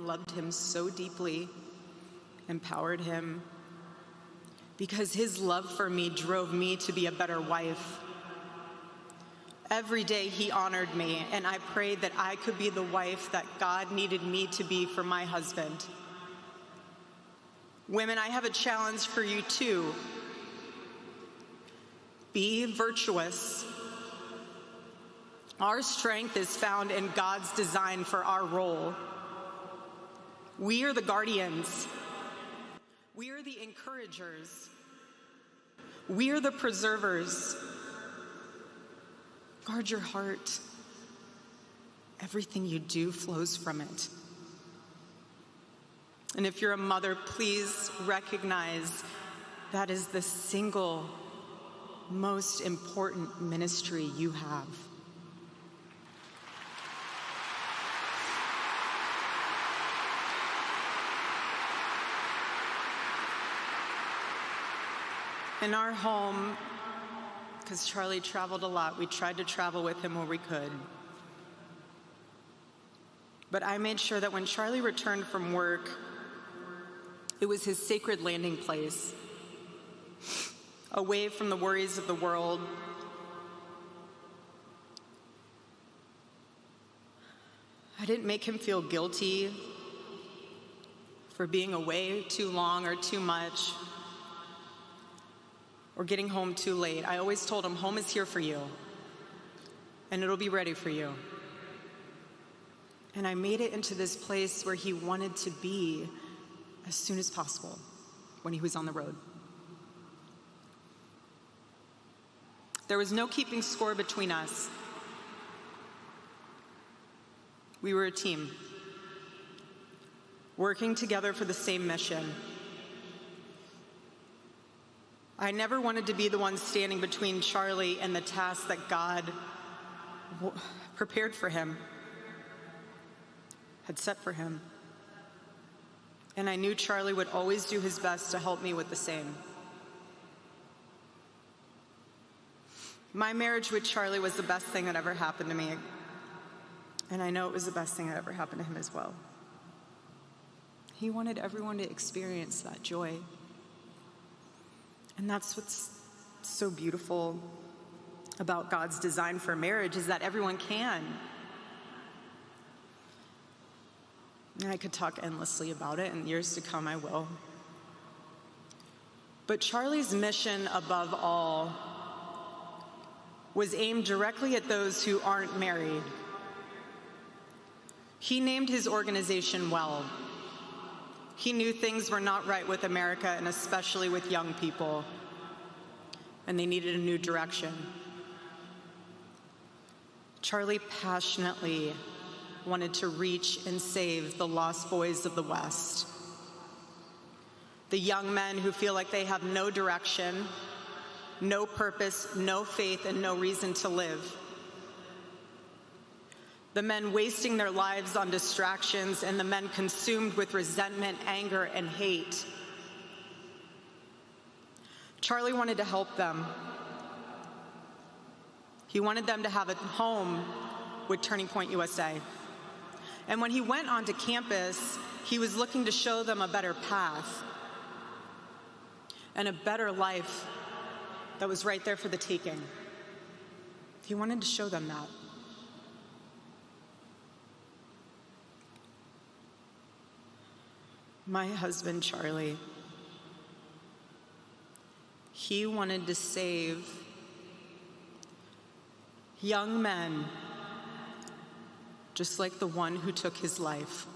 loved him so deeply, empowered him, because his love for me drove me to be a better wife. Every day he honored me, and I prayed that I could be the wife that God needed me to be for my husband. Women, I have a challenge for you too. Be virtuous. Our strength is found in God's design for our role. We are the guardians. We are the encouragers. We are the preservers. Guard your heart. Everything you do flows from it. And if you're a mother, please recognize that is the single most important ministry you have. In our home, because Charlie traveled a lot, we tried to travel with him where we could. But I made sure that when Charlie returned from work, it was his sacred landing place, away from the worries of the world. I didn't make him feel guilty for being away too long or too much, or getting home too late. I always told him, home is here for you, and it'll be ready for you. And I made it into this place where he wanted to be as soon as possible when he was on the road. There was no keeping score between us. We were a team, working together for the same mission. I never wanted to be the one standing between Charlie and the task that God prepared for him, had set for him. And I knew Charlie would always do his best to help me with the same. My marriage with Charlie was the best thing that ever happened to me. And I know it was the best thing that ever happened to him as well. He wanted everyone to experience that joy. And that's what's so beautiful about God's design for marriage, is that everyone can. And I could talk endlessly about it, and years to come I will. But Charlie's mission above all was aimed directly at those who aren't married. He named his organization well. He knew things were not right with America, and especially with young people, and they needed a new direction. Charlie passionately wanted to reach and save the lost boys of the West, the young men who feel like they have no direction, no purpose, no faith, and no reason to live. The men wasting their lives on distractions, and the men consumed with resentment, anger, and hate. Charlie wanted to help them. He wanted them to have a home with Turning Point USA. And when he went onto campus, he was looking to show them a better path and a better life that was right there for the taking. He wanted to show them that. My husband, Charlie, he wanted to save young men just like the one who took his life.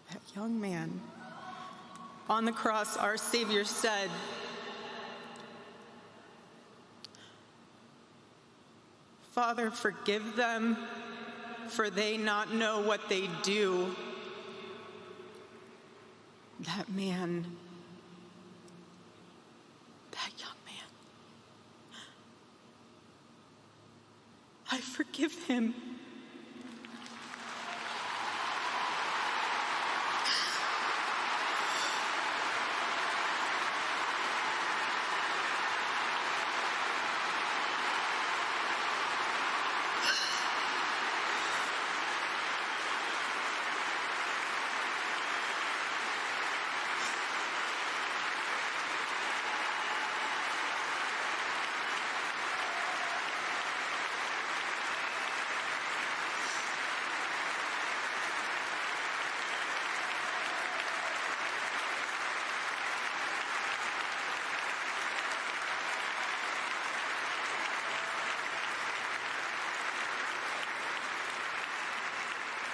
That young man, on the cross, our Savior said, "Father, forgive them, for they not know what they do." That man, that young man, forgive him.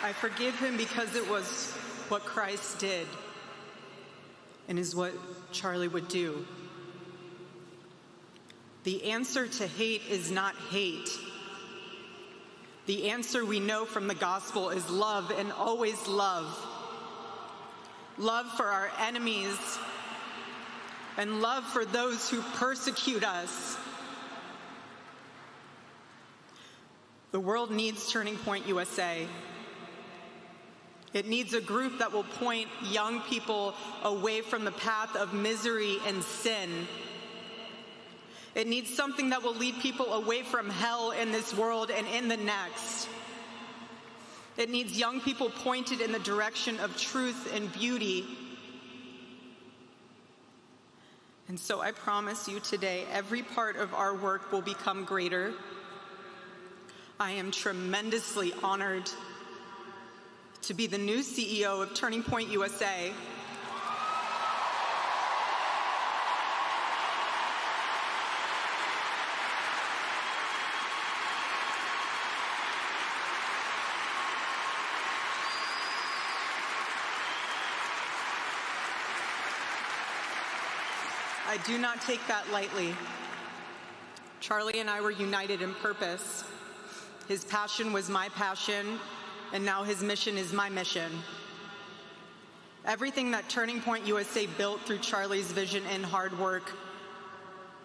I forgive him because it was what Christ did and is what Charlie would do. The answer to hate is not hate. The answer we know from the gospel is love, and always love. Love for our enemies and love for those who persecute us. The world needs Turning Point USA. It needs a group that will point young people away from the path of misery and sin. It needs something that will lead people away from hell in this world and in the next. It needs young people pointed in the direction of truth and beauty. And so I promise you today, every part of our work will become greater. I am tremendously honored to be the new CEO of Turning Point USA. I do not take that lightly. Charlie and I were united in purpose. His passion was my passion, and now his mission is my mission. Everything that Turning Point USA built through Charlie's vision and hard work,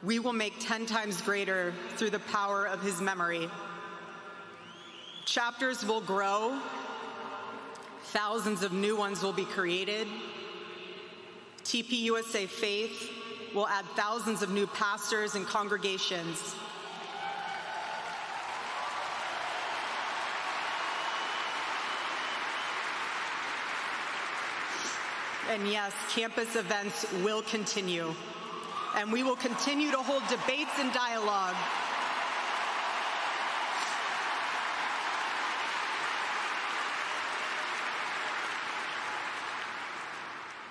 we will make 10 times greater through the power of his memory. Chapters will grow, thousands of new ones will be created. TPUSA Faith will add thousands of new pastors and congregations. And yes, campus events will continue, and we will continue to hold debates and dialogue.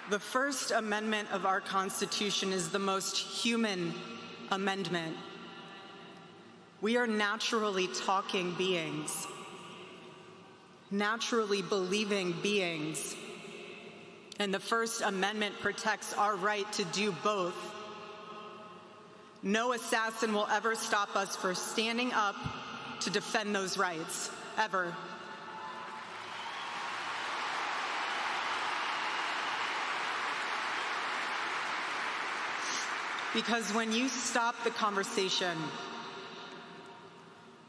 The First Amendment of our Constitution is the most human amendment. We are naturally talking beings, naturally believing beings. And the First Amendment protects our right to do both. No assassin will ever stop us from standing up to defend those rights, ever. Because when you stop the conversation,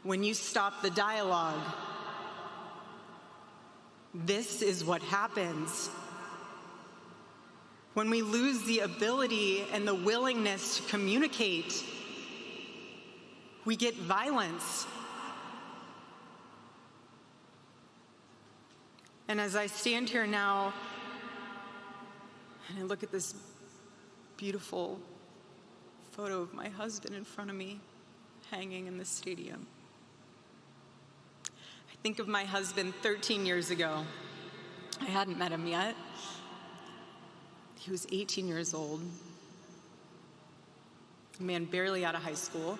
when you stop the dialogue, this is what happens. When we lose the ability and the willingness to communicate, we get violence. And as I stand here now and I look at this beautiful photo of my husband in front of me hanging in the stadium, I think of my husband 13 years ago. I hadn't met him yet. He was 18 years old, a man barely out of high school,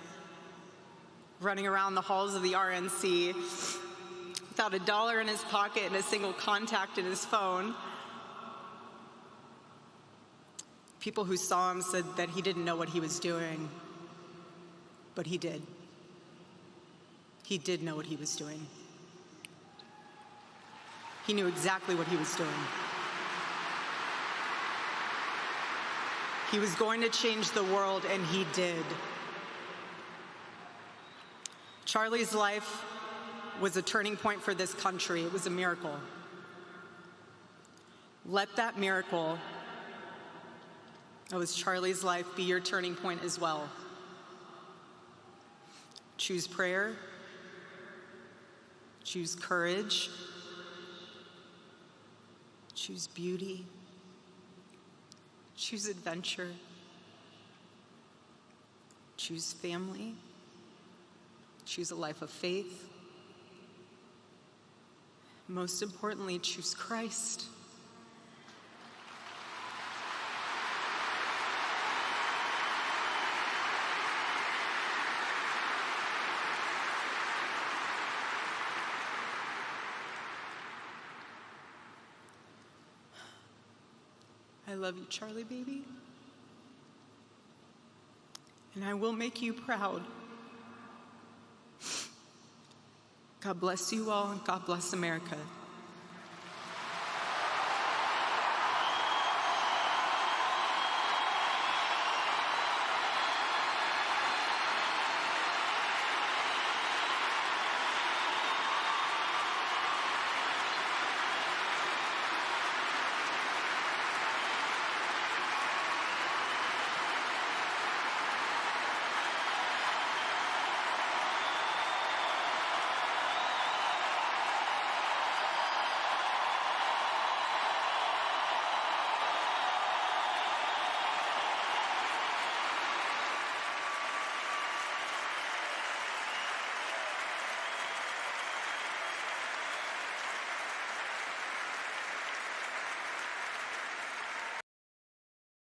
running around the halls of the RNC without $1 in his pocket and a single contact in his phone. People who saw him said that he didn't know what he was doing, but he did. He did know what he was doing. He knew exactly what he was doing. He was going to change the world, and he did. Charlie's life was a turning point for this country. It was a miracle. Let that miracle that was Charlie's life be your turning point as well. Choose prayer. Choose courage. Choose beauty. Choose adventure. Choose family. Choose a life of faith. Most importantly, choose Christ. I love you, Charlie, baby. And I will make you proud. God bless you all, and God bless America.